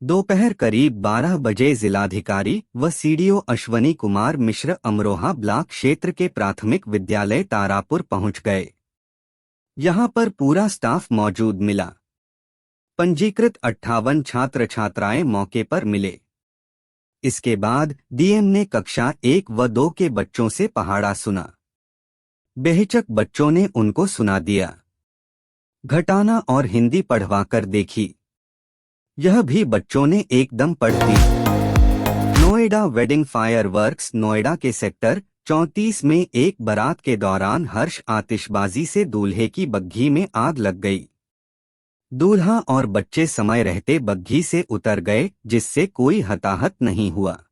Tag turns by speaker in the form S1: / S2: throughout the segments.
S1: दोपहर करीब 12 बजे जिलाधिकारी व सीडीओ अश्वनी कुमार मिश्र अमरोहा ब्लॉक क्षेत्र के प्राथमिक विद्यालय तारापुर पहुंच गए। यहां पर पूरा स्टाफ मौजूद मिला। पंजीकृत 58 छात्र छात्राएं मौके पर मिले। इसके बाद डीएम ने कक्षा 1 व 2 के बच्चों से पहाड़ा सुना। बेहिचक बच्चों ने उनको सुना दिया। घटाना और हिंदी पढ़वाकर देखी। यह भी बच्चों ने एकदम पढ़ दी। नोएडा वेडिंग फायरवर्क्स नोएडा के सेक्टर 34 में एक बारात के दौरान हर्ष आतिशबाजी से दूल्हे की बग्घी में आग लग गई। दूल्हा और बच्चे समय रहते बग्घी से उतर गए, जिससे कोई हताहत नहीं हुआ।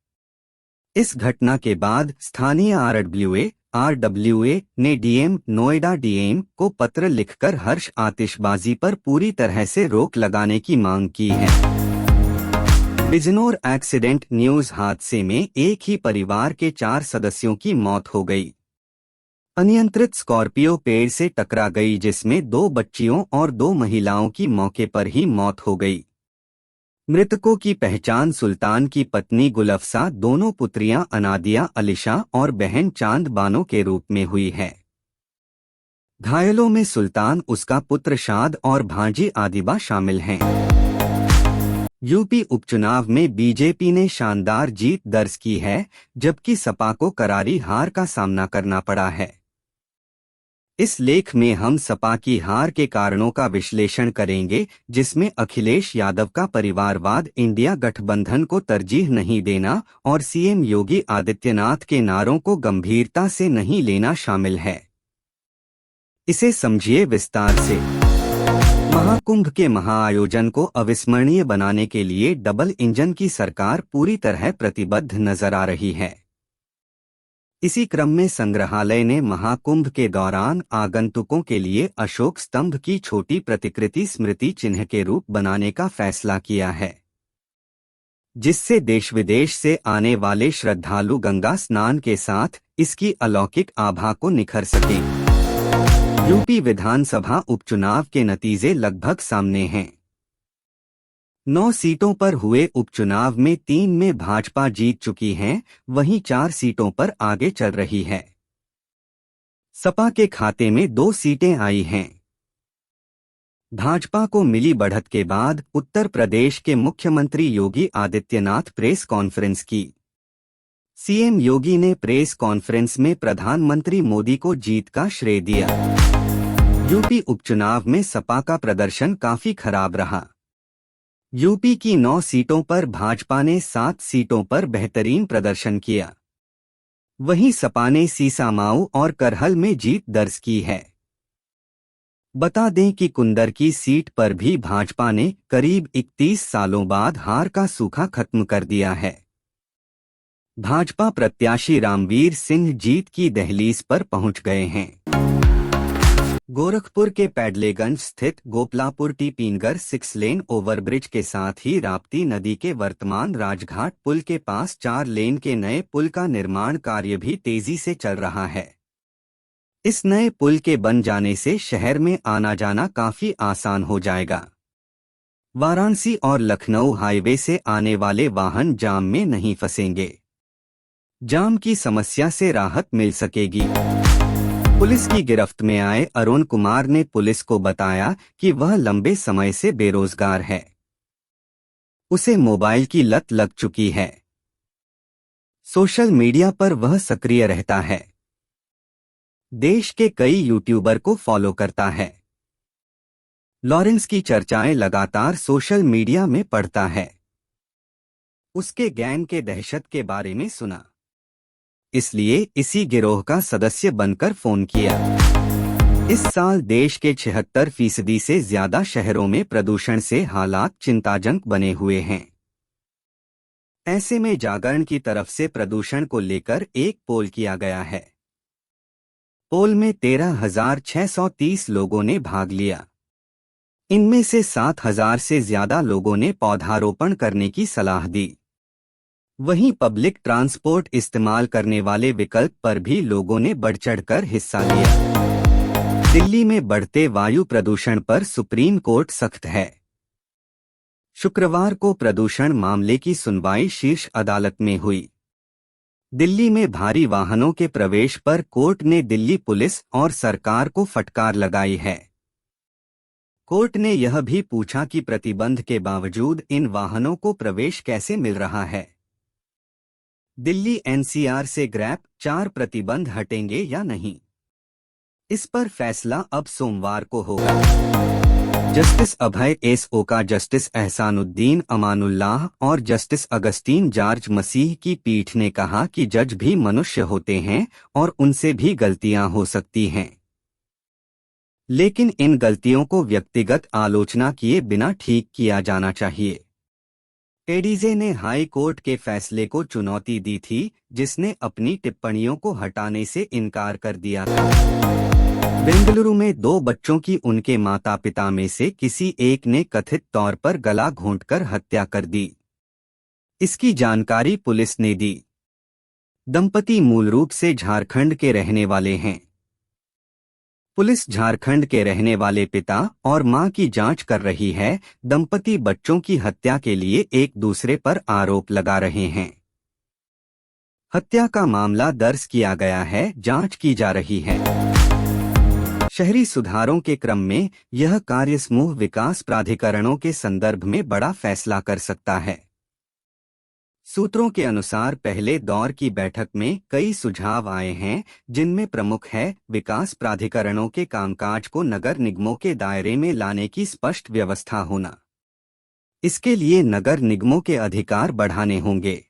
S1: इस घटना के बाद स्थानीय आरडब्ल्यूए ने डीएम नोएडा डीएम को पत्र लिखकर हर्ष आतिशबाजी पर पूरी तरह से रोक लगाने की मांग की है। बिजनौर एक्सीडेंट न्यूज हादसे में एक ही परिवार के 4 सदस्यों की मौत हो गई। अनियंत्रित स्कॉर्पियो पेड़ से टकरा गई, जिसमें 2 बच्चियों और 2 महिलाओं की मौके पर ही मौत हो गई। मृतकों की पहचान सुल्तान की पत्नी गुलफसा, दोनों पुत्रियां अनादिया अलिशा और बहन चांद बानो के रूप में हुई है। घायलों में सुल्तान, उसका पुत्र शाद और भांजी आदिबा शामिल हैं। यूपी उपचुनाव में बीजेपी ने शानदार जीत दर्ज की है, जबकि सपा को करारी हार का सामना करना पड़ा है। इस लेख में हम सपा की हार के कारणों का विश्लेषण करेंगे, जिसमें अखिलेश यादव का परिवारवाद, इंडिया गठबंधन को तरजीह नहीं देना और सीएम योगी आदित्यनाथ के नारों को गंभीरता से नहीं लेना शामिल है। इसे समझिए विस्तार से। महाकुंभ के महाआयोजन को अविस्मरणीय बनाने के लिए डबल इंजन की सरकार पूरी तरह प्रतिबद्ध नजर आ रही है। इसी क्रम में संग्रहालय ने महाकुंभ के दौरान आगंतुकों के लिए अशोक स्तंभ की छोटी प्रतिकृति स्मृति चिन्ह के रूप बनाने का फैसला किया है, जिससे देश विदेश से आने वाले श्रद्धालु गंगा स्नान के साथ इसकी अलौकिक आभा को निखर सकें। यूपी विधानसभा उपचुनाव के नतीजे लगभग सामने हैं। 9 सीटों पर हुए उपचुनाव में 3 में भाजपा जीत चुकी है, वहीं 4 सीटों पर आगे चल रही है। सपा के खाते में 2 सीटें आई हैं। भाजपा को मिली बढ़त के बाद उत्तर प्रदेश के मुख्यमंत्री योगी आदित्यनाथ प्रेस कॉन्फ्रेंस की। सीएम योगी ने प्रेस कॉन्फ्रेंस में प्रधानमंत्री मोदी को जीत का श्रेय दिया। यूपी उपचुनाव में सपा का प्रदर्शन काफी खराब रहा। यूपी की 9 सीटों पर भाजपा ने 7 सीटों पर बेहतरीन प्रदर्शन किया। वहीं सपा ने सीसामाऊ और करहल में जीत दर्ज की है। बता दें कि कुंदर की सीट पर भी भाजपा ने करीब 31 सालों बाद हार का सूखा खत्म कर दिया है। भाजपा प्रत्याशी रामवीर सिंह जीत की दहलीज पर पहुंच गए हैं। गोरखपुर के पैडलेगंज स्थित गोपलापुर टी-पीनगर 6 लेन ओवरब्रिज के साथ ही राप्ती नदी के वर्तमान राजघाट पुल के पास 4 लेन के नए पुल का निर्माण कार्य भी तेजी से चल रहा है। इस नए पुल के बन जाने से शहर में आना जाना काफी आसान हो जाएगा। वाराणसी और लखनऊ हाईवे से आने वाले वाहन जाम में नहीं फंसेंगे। जाम की समस्या से राहत मिल सकेगी। पुलिस की गिरफ्त में आए अरुण कुमार ने पुलिस को बताया कि वह लंबे समय से बेरोजगार है। उसे मोबाइल की लत लग चुकी है। सोशल मीडिया पर वह सक्रिय रहता है। देश के कई यूट्यूबर को फॉलो करता है। लॉरेंस की चर्चाएं लगातार सोशल मीडिया में पढ़ता है। उसके गैंग के दहशत के बारे में सुना, इसलिए इसी गिरोह का सदस्य बनकर फोन किया। इस साल देश के 76% से ज्यादा शहरों में प्रदूषण से हालात चिंताजनक बने हुए हैं। ऐसे में जागरण की तरफ से प्रदूषण को लेकर एक पोल किया गया है। पोल में 13,630 लोगों ने भाग लिया। इनमें से 7,000 से ज्यादा लोगों ने पौधारोपण करने की सलाह दी। वहीं पब्लिक ट्रांसपोर्ट इस्तेमाल करने वाले विकल्प पर भी लोगों ने बढ़-चढ़कर हिस्सा लिया। दिल्ली में बढ़ते वायु प्रदूषण पर सुप्रीम कोर्ट सख्त है। शुक्रवार को प्रदूषण मामले की सुनवाई शीर्ष अदालत में हुई। दिल्ली में भारी वाहनों के प्रवेश पर कोर्ट ने दिल्ली पुलिस और सरकार को फटकार लगाई है। कोर्ट ने यह भी पूछा कि प्रतिबंध के बावजूद इन वाहनों को प्रवेश कैसे मिल रहा है। दिल्ली एनसीआर से ग्रैप 4 प्रतिबंध हटेंगे या नहीं, इस पर फैसला अब सोमवार को होगा। जस्टिस अभय एस ओका, जस्टिस एहसानुद्दीन अमानुल्लाह और जस्टिस अगस्टीन जॉर्ज मसीह की पीठ ने कहा कि जज भी मनुष्य होते हैं और उनसे भी गलतियां हो सकती हैं, लेकिन इन गलतियों को व्यक्तिगत आलोचना किए बिना ठीक किया जाना चाहिए। एडीजे ने हाई कोर्ट के फैसले को चुनौती दी थी, जिसने अपनी टिप्पणियों को हटाने से इनकार कर दिया था। बेंगलुरु में 2 बच्चों की उनके माता पिता में से किसी एक ने कथित तौर पर गला घोंटकर हत्या कर दी। इसकी जानकारी पुलिस ने दी। दंपति मूल रूप से झारखंड के रहने वाले हैं। पुलिस झारखंड के रहने वाले पिता और मां की जांच कर रही है। दंपति बच्चों की हत्या के लिए एक दूसरे पर आरोप लगा रहे हैं। हत्या का मामला दर्ज किया गया है, जांच की जा रही है। शहरी सुधारों के क्रम में यह कार्य समूह विकास प्राधिकरणों के संदर्भ में बड़ा फैसला कर सकता है। सूत्रों के अनुसार पहले दौर की बैठक में कई सुझाव आए हैं, जिनमें प्रमुख है विकास प्राधिकरणों के कामकाज को नगर निगमों के दायरे में लाने की स्पष्ट व्यवस्था होना। इसके लिए नगर निगमों के अधिकार बढ़ाने होंगे।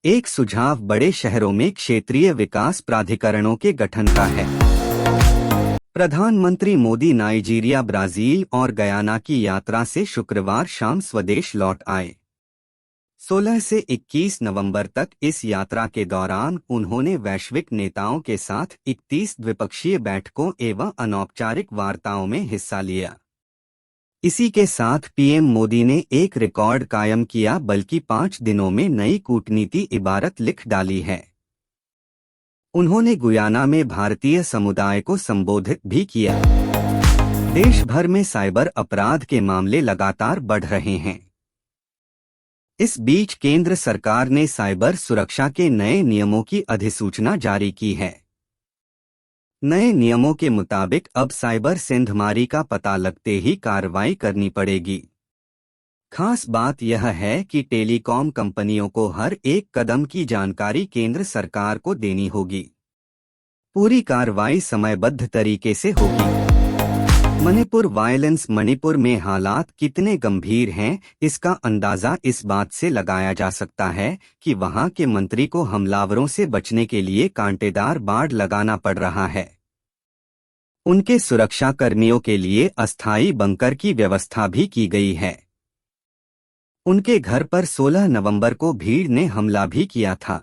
S1: एक सुझाव बड़े शहरों में क्षेत्रीय विकास प्राधिकरणों के गठन का है। प्रधानमंत्री मोदी नाइजीरिया, ब्राजील और गयाना की यात्रा से शुक्रवार शाम स्वदेश लौट आए। 16 से 21 नवंबर तक इस यात्रा के दौरान उन्होंने वैश्विक नेताओं के साथ 31 द्विपक्षीय बैठकों एवं अनौपचारिक वार्ताओं में हिस्सा लिया। इसी के साथ पीएम मोदी ने एक रिकॉर्ड कायम किया, बल्कि 5 दिनों में नई कूटनीति इबारत लिख डाली है। उन्होंने गुयाना में भारतीय समुदाय को संबोधित भी किया। देश भर में साइबर अपराध के मामले लगातार बढ़ रहे हैं। इस बीच केंद्र सरकार ने साइबर सुरक्षा के नए नियमों की अधिसूचना जारी की है। नए नियमों के मुताबिक अब साइबर सेंधमारी का पता लगते ही कार्रवाई करनी पड़ेगी। खास बात यह है कि टेलीकॉम कंपनियों को हर एक कदम की जानकारी केंद्र सरकार को देनी होगी। पूरी कार्रवाई समयबद्ध तरीके से होगी। मणिपुर वायलेंस, मणिपुर में हालात कितने गंभीर हैं, इसका अंदाजा इस बात से लगाया जा सकता है कि वहां के मंत्री को हमलावरों से बचने के लिए कांटेदार बाड़ लगाना पड़ रहा है। उनके सुरक्षा कर्मियों के लिए अस्थायी बंकर की व्यवस्था भी की गई है। उनके घर पर 16 नवंबर को भीड़ ने हमला भी किया था।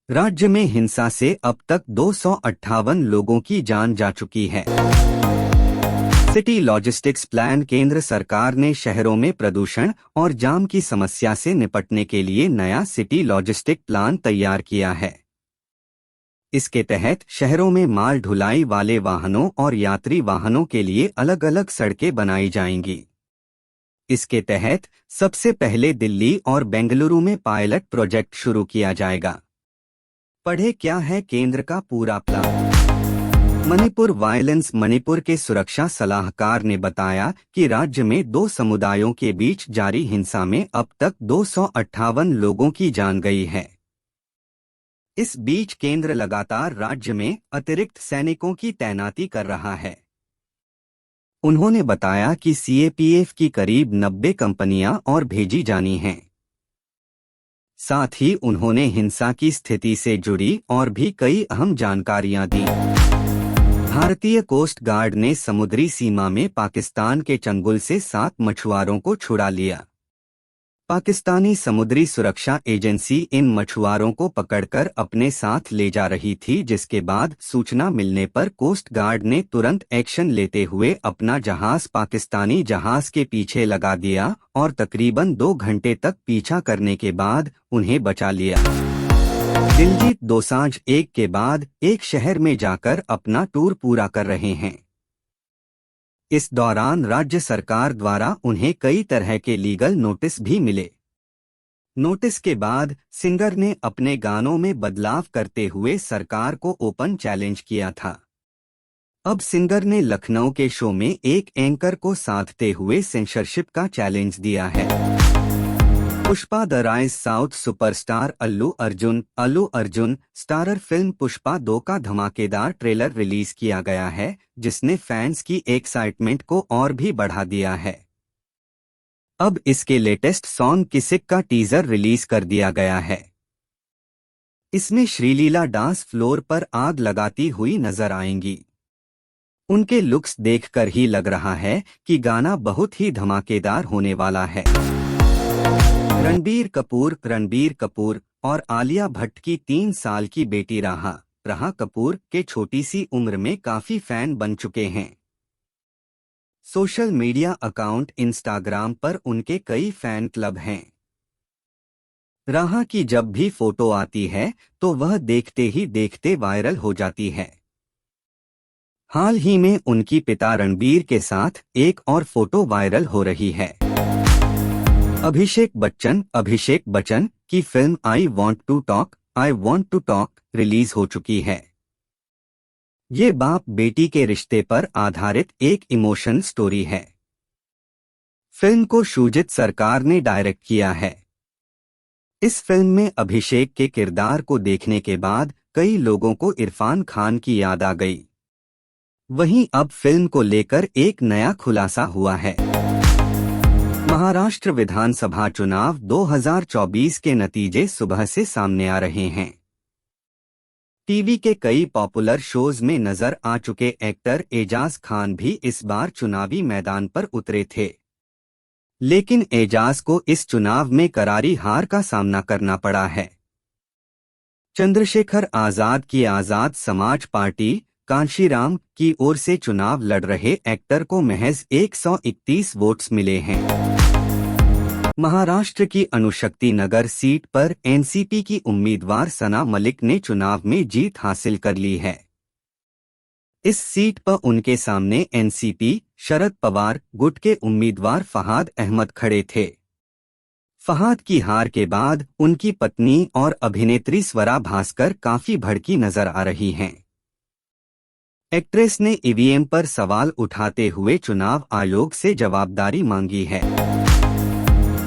S1: राज्य में हिंसा से अब तक 258 लोगों की जान जा चुकी है। सिटी लॉजिस्टिक्स प्लान, केंद्र सरकार ने शहरों में प्रदूषण और जाम की समस्या से निपटने के लिए नया सिटी लॉजिस्टिक प्लान तैयार किया है। इसके तहत शहरों में माल ढुलाई वाले वाहनों और यात्री वाहनों के लिए अलग अलग सड़कें बनाई जाएंगी। इसके तहत सबसे पहले दिल्ली और बेंगलुरु में पायलट प्रोजेक्ट शुरू किया जाएगा। पढ़े क्या है केंद्र का पूरा प्लान। मणिपुर वायलेंस, मणिपुर के सुरक्षा सलाहकार ने बताया कि राज्य में 2 समुदायों के बीच जारी हिंसा में अब तक 258 लोगों की जान गई है। इस बीच केंद्र लगातार राज्य में अतिरिक्त सैनिकों की तैनाती कर रहा है। उन्होंने बताया कि सीएपीएफ की करीब 90 कंपनियां और भेजी जानी हैं। साथ ही उन्होंने हिंसा की स्थिति से जुड़ी और भी कई अहम जानकारियां दी। भारतीय कोस्ट गार्ड ने समुद्री सीमा में पाकिस्तान के चंगुल से 7 मछुआरों को छुड़ा लिया। पाकिस्तानी समुद्री सुरक्षा एजेंसी इन मछुआरों को पकड़कर अपने साथ ले जा रही थी, जिसके बाद सूचना मिलने पर कोस्ट गार्ड ने तुरंत एक्शन लेते हुए अपना जहाज पाकिस्तानी जहाज के पीछे लगा दिया और तकरीबन 2 घंटे तक पीछा करने के बाद उन्हें बचा लिया। दिलजीत दोसांझ एक के बाद एक शहर में जाकर अपना टूर पूरा कर रहे हैं। इस दौरान राज्य सरकार द्वारा उन्हें कई तरह के लीगल नोटिस भी मिले। नोटिस के बाद सिंगर ने अपने गानों में बदलाव करते हुए सरकार को ओपन चैलेंज किया था। अब सिंगर ने लखनऊ के शो में एक एंकर को साधते हुए सेंसरशिप का चैलेंज दिया है। Pushpa the rise south superstar Allu Arjun starrer film Pushpa 2 का धमाकेदार ट्रेलर रिलीज किया गया है, जिसने फैंस की एक्साइटमेंट को और भी बढ़ा दिया है। अब इसके लेटेस्ट सॉन्ग किसिक का टीजर रिलीज कर दिया गया है। इसमें श्रीलीला डांस फ्लोर पर आग लगाती हुई नजर आएंगी। उनके लुक्स देखकर ही लग रहा है कि गाना बहुत ही धमाकेदार होने वाला है। रणबीर कपूर और आलिया भट्ट की 3 साल की बेटी राहा कपूर के छोटी सी उम्र में काफी फैन बन चुके हैं। सोशल मीडिया अकाउंट इंस्टाग्राम पर उनके कई फैन क्लब हैं। राहा की जब भी फोटो आती है तो वह देखते ही देखते वायरल हो जाती है। हाल ही में उनकी पिता रणबीर के साथ एक और फोटो वायरल हो रही है। अभिषेक बच्चन की film I want to talk release हो चुकी है। ये बाप बेटी के रिश्ते पर आधारित एक इमोशन स्टोरी है। फिल्म को शुजित सरकार ने डायरेक्ट किया है। इस फिल्म में अभिषेक के किरदार को देखने के बाद कई लोगों को इरफान खान की याद आ गई। वहीं अब फिल्म को लेकर एक नया खुलासा हुआ है। महाराष्ट्र विधानसभा चुनाव 2024 के नतीजे सुबह से सामने आ रहे हैं। टीवी के कई पॉपुलर शोज में नजर आ चुके एक्टर एजाज खान भी इस बार चुनावी मैदान पर उतरे थे, लेकिन एजाज को इस चुनाव में करारी हार का सामना करना पड़ा है। चंद्रशेखर आजाद की आजाद समाज पार्टी कांशीराम की ओर से चुनाव लड़ रहे एक्टर को महज 131 वोट्स मिले हैं। महाराष्ट्र की अणुशक्ति नगर सीट पर एनसीपी की उम्मीदवार सना मलिक ने चुनाव में जीत हासिल कर ली है। इस सीट पर उनके सामने एनसीपी शरद पवार गुट के उम्मीदवार फहाद अहमद खड़े थे। फहाद की हार के बाद उनकी पत्नी और अभिनेत्री स्वरा भास्कर काफी भड़की नजर आ रही हैं। एक्ट्रेस ने ईवीएम पर सवाल उठाते हुए चुनाव आयोग से जवाबदारी मांगी है।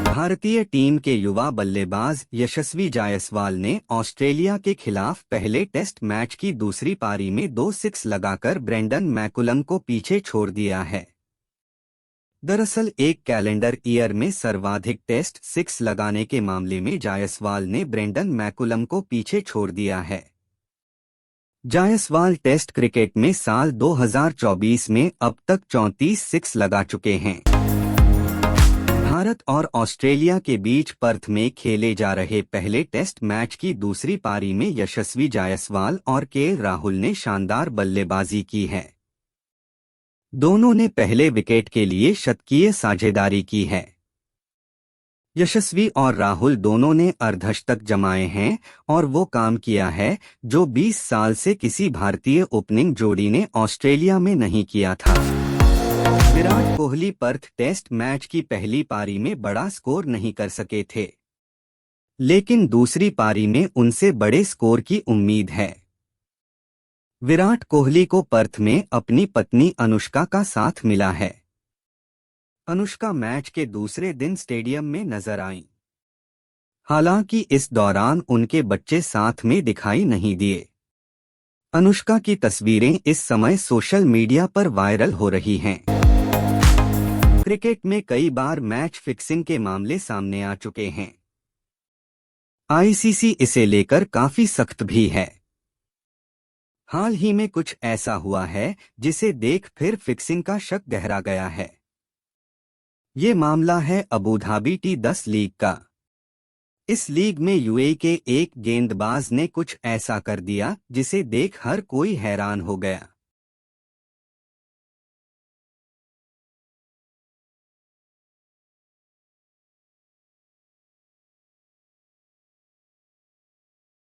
S1: भारतीय टीम के युवा बल्लेबाज यशस्वी जायसवाल ने ऑस्ट्रेलिया के खिलाफ पहले टेस्ट मैच की दूसरी पारी में 2 सिक्स लगाकर ब्रेंडन मैकुलम को पीछे छोड़ दिया है। दरअसल एक कैलेंडर ईयर में सर्वाधिक टेस्ट सिक्स लगाने के मामले में जायसवाल ने ब्रेंडन मैकुलम को पीछे छोड़ दिया है। जायसवाल टेस्ट क्रिकेट में साल 2024 में अब तक 34 सिक्स लगा चुके हैं। भारत और ऑस्ट्रेलिया के बीच पर्थ में खेले जा रहे पहले टेस्ट मैच की दूसरी पारी में यशस्वी जायसवाल और केएल राहुल ने शानदार बल्लेबाजी की है। दोनों ने पहले विकेट के लिए शतकीय साझेदारी की है। यशस्वी और राहुल दोनों ने अर्धशतक जमाए हैं और वो काम किया है जो 20 साल से किसी भारतीय ओपनिंग जोड़ी ने ऑस्ट्रेलिया में नहीं किया था। Virat Kohli Perth test match की पहली पारी में बड़ा स्कोर नहीं कर सके थे, लेकिन दूसरी पारी में उनसे बड़े स्कोर की उम्मीद है। विराट कोहली को पर्थ में अपनी पत्नी अनुष्का का साथ मिला है। अनुष्का मैच के दूसरे दिन स्टेडियम में नजर आईं। हालांकि इस दौरान उनके बच्चे साथ में दिखाई नहीं दिए। अनुष्का की तस्वीरें इस समय सोशल मीडिया पर वायरल हो रही हैं। क्रिकेट में कई बार मैच फिक्सिंग के मामले सामने आ चुके हैं। आईसीसी इसे लेकर काफी सख्त भी है। हाल ही में कुछ ऐसा हुआ है जिसे देख फिर फिक्सिंग का शक गहरा गया है। ये मामला है अबू धाबी T10 लीग का। इस लीग में यूएई के एक गेंदबाज ने कुछ ऐसा कर दिया जिसे देख हर कोई हैरान हो गया।